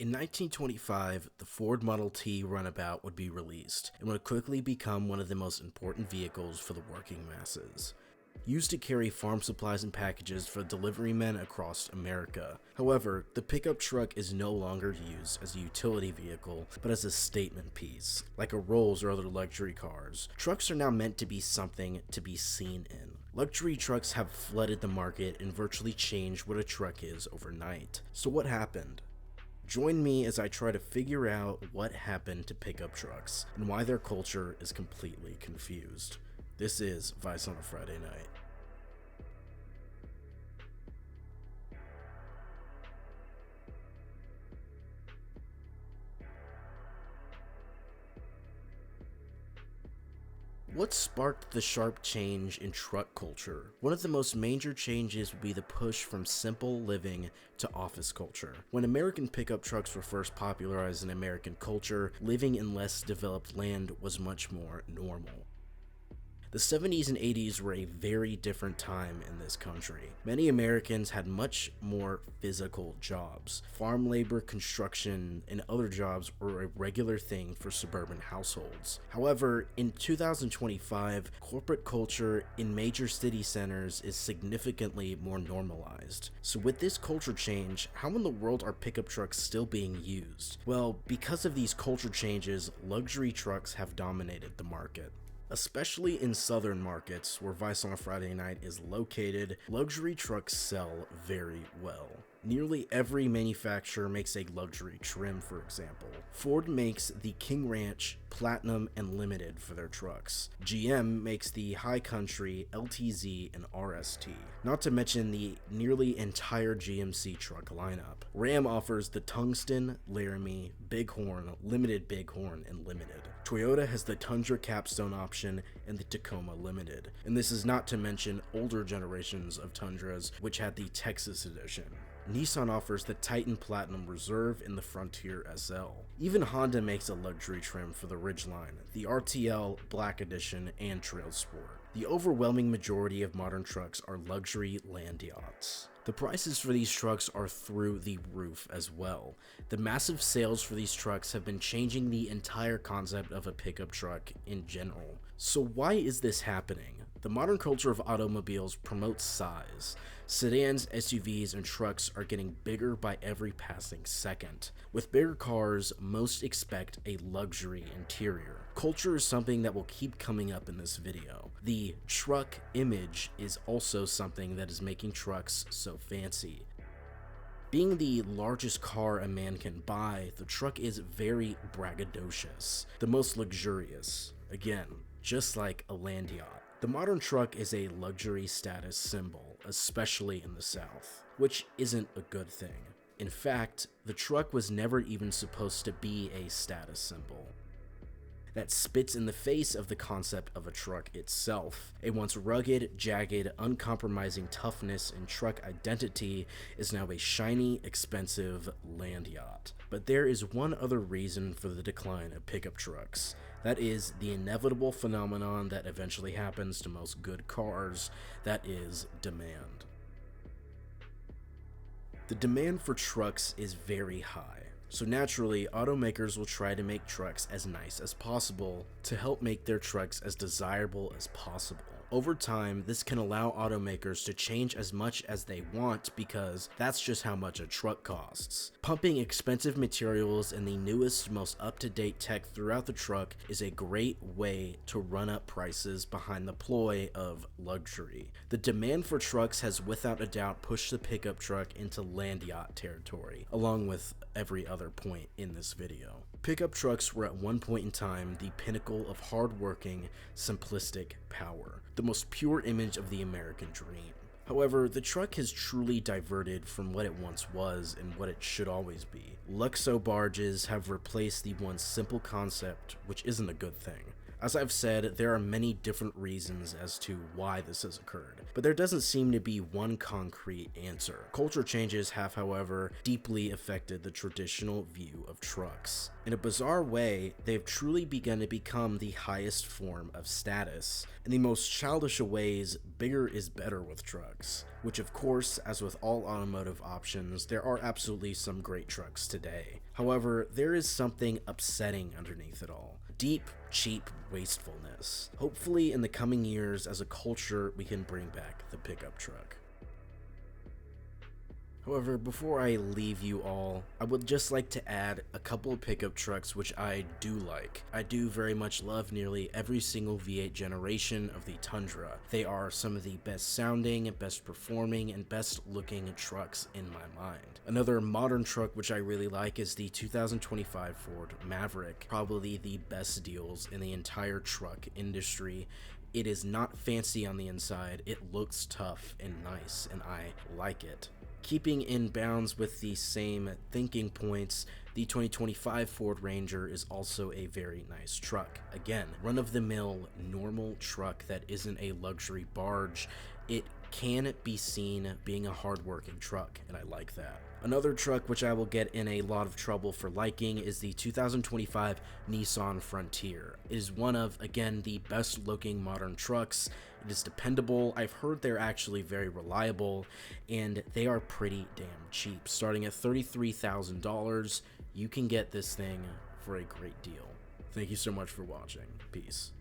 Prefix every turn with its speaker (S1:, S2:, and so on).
S1: In 1925, the Ford Model T runabout would be released and would quickly become one of the most important vehicles for the working masses. Used to carry farm supplies and packages for delivery men across America. However, the pickup truck is no longer used as a utility vehicle, but as a statement piece. Like a Rolls or other luxury cars, trucks are now meant to be something to be seen in. Luxury trucks have flooded the market and virtually changed what a truck is overnight. So what happened? Join me as I try to figure out what happened to pickup trucks and why their culture is completely confused. This is Vice on a Friday Night. What sparked the sharp change in truck culture? One of the most major changes would be the push from simple living to office culture. When American pickup trucks were first popularized in American culture, living in less developed land was much more normal. The 70s and 80s were a very different time in this country. Many Americans had much more physical jobs. Farm labor, construction, and other jobs were a regular thing for suburban households. However, in 2025, corporate culture in major city centers is significantly more normalized. So with this culture change, how in the world are pickup trucks still being used? Well, because of these culture changes, luxury trucks have dominated the market. Especially in southern markets where Vice on a Friday Night is located, luxury trucks sell very well. Nearly every manufacturer makes a luxury trim, for example. Ford makes the King Ranch, Platinum, and Limited for their trucks. GM makes the High Country, LTZ, and RST. Not to mention the nearly entire GMC truck lineup. Ram offers the Tungsten, Laramie, Bighorn, Limited Bighorn, and Limited. Toyota has the Tundra Capstone option and the Tacoma Limited. And this is not to mention older generations of Tundras, which had the Texas edition. Nissan offers the Titan Platinum Reserve and the Frontier SL. Even Honda makes a luxury trim for the Ridgeline, the RTL, Black Edition, and Trail Sport. The overwhelming majority of modern trucks are luxury land yachts. The prices for these trucks are through the roof as well. The massive sales for these trucks have been changing the entire concept of a pickup truck in general. So why is this happening? The modern culture of automobiles promotes size. Sedans, SUVs, and trucks are getting bigger by every passing second. With bigger cars, most expect a luxury interior. Culture is something that will keep coming up in this video. The truck image is also something that is making trucks so fancy. Being the largest car a man can buy, the truck is very braggadocious, the most luxurious. Again, just like a land yacht. The modern truck is a luxury status symbol, especially in the South, which isn't a good thing. In fact, the truck was never even supposed to be a status symbol. That spits in the face of the concept of a truck itself. A once rugged, jagged, uncompromising toughness and truck identity is now a shiny, expensive land yacht. But there is one other reason for the decline of pickup trucks. That is the inevitable phenomenon that eventually happens to most good cars, that is demand. The demand for trucks is very high. So naturally, automakers will try to make trucks as nice as possible to help make their trucks as desirable as possible. Over time, this can allow automakers to change as much as they want because that's just how much a truck costs. Pumping expensive materials and the newest, most up-to-date tech throughout the truck is a great way to run up prices behind the ploy of luxury. The demand for trucks has without a doubt pushed the pickup truck into land yacht territory, along with every other point in this video. Pickup trucks were at one point in time the pinnacle of hard-working, simplistic power, the most pure image of the American dream. However, the truck has truly diverted from what it once was and what it should always be. Luxo barges have replaced the once simple concept, which isn't a good thing. As I've said, there are many different reasons as to why this has occurred, but there doesn't seem to be one concrete answer. Culture changes have, however, deeply affected the traditional view of trucks. In a bizarre way, they've truly begun to become the highest form of status. In the most childish of ways, bigger is better with trucks, which of course, as with all automotive options, there are absolutely some great trucks today. However, there is something upsetting underneath it all. Deep, cheap wastefulness. Hopefully in the coming years, as a culture, we can bring back the pickup truck. However, before I leave you all, I would just like to add a couple of pickup trucks which I do like. I do very much love nearly every single V8 generation of the Tundra. They are some of the best sounding, best performing, and best looking trucks in my mind. Another modern truck which I really like is the 2025 Ford Maverick. Probably the best deals in the entire truck industry. It is not fancy on the inside, it looks tough and nice, and I like it. Keeping in bounds with the same thinking points, the 2025 Ford Ranger is also a very nice truck. Again, run-of-the-mill, normal truck that isn't a luxury barge. It can be seen being a hard-working truck, and I like that. Another truck which I will get in a lot of trouble for liking is the 2025 Nissan Frontier. It is one of, again, the best looking modern trucks. It is dependable. I've heard they're actually very reliable, and they are pretty damn cheap. Starting at $33,000, you can get this thing for a great deal. Thank you so much for watching. Peace.